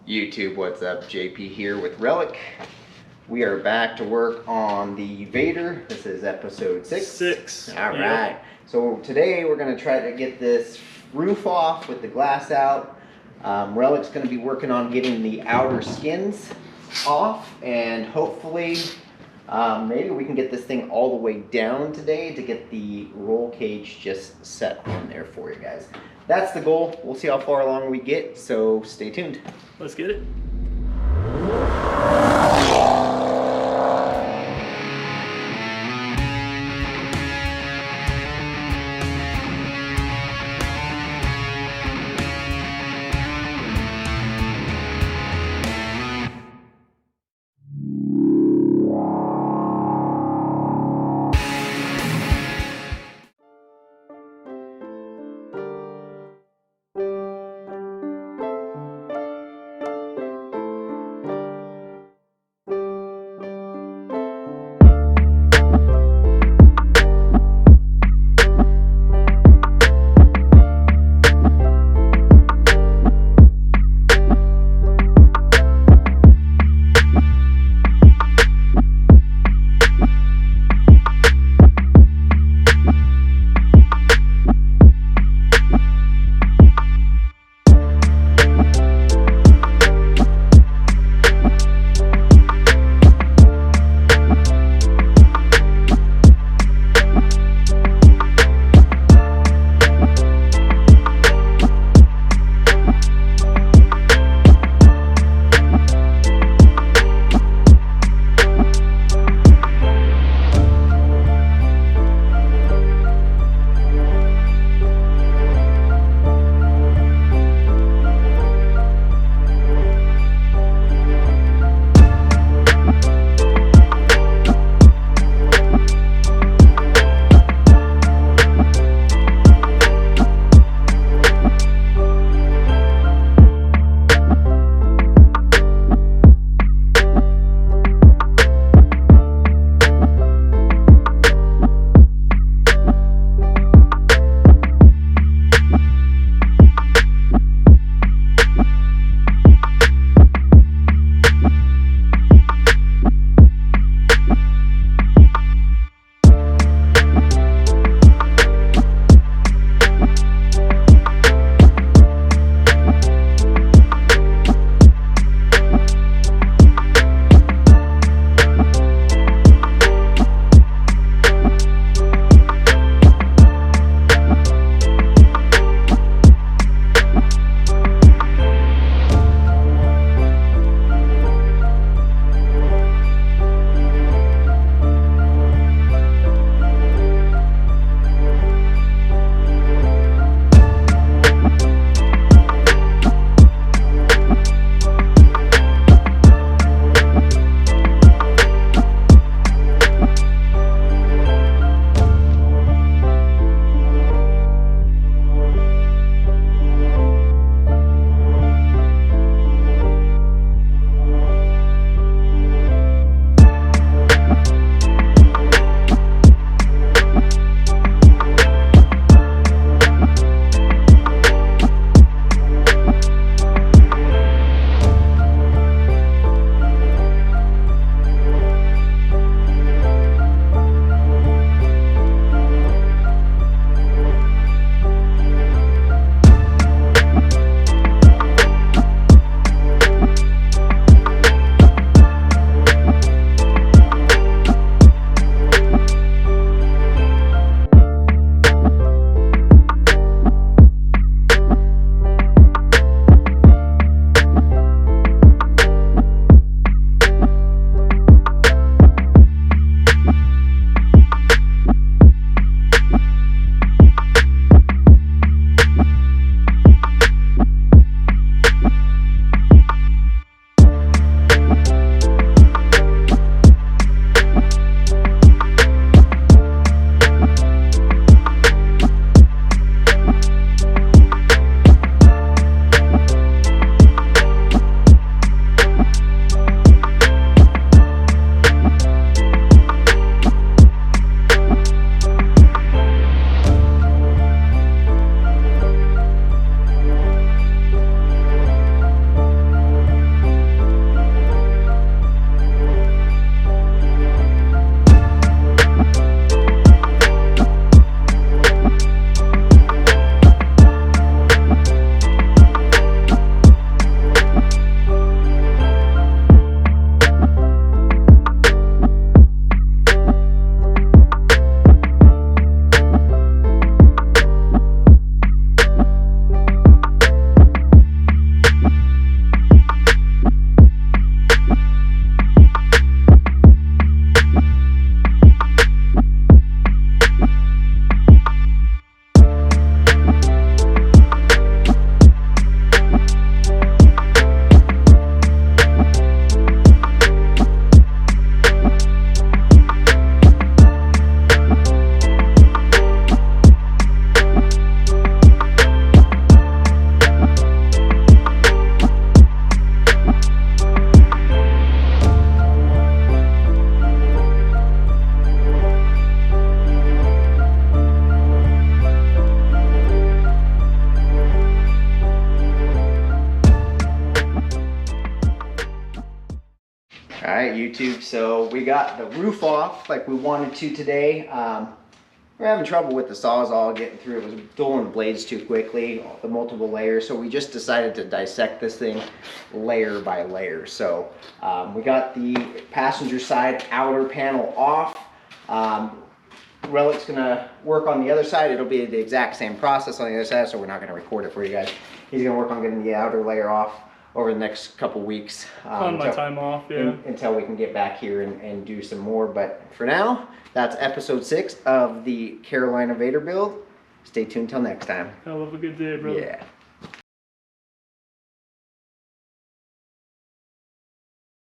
YouTube, what's up? JP here with Relic. We are back to work on the Vaydor. This is episode 6. All right. So today we're going to try to get this roof off with the glass out. Relic's going to be working on getting the outer skins off, and hopefully maybe we can get this thing all the way down today to get the roll cage just set on there for you guys. That's the goal. We'll see how far along we get, so stay tuned. Let's get it. right, YouTube. So we got the roof off like we wanted to today. We're having trouble with the Sawzall getting through. It was dueling the blades too quickly, the multiple layers. So we just decided to dissect this thing layer by layer. So we got the passenger side outer panel off. Relic's gonna work on the other side. It'll be the exact same process on the other side, so we're not gonna record it for you guys. He's gonna work on getting the outer layer off over the next couple weeks. On my time off, yeah. Until we can get back here and do some more. But for now, that's episode 6 of the Carolina Vaydor build. Stay tuned till next time. Hell of a good day, brother. Yeah.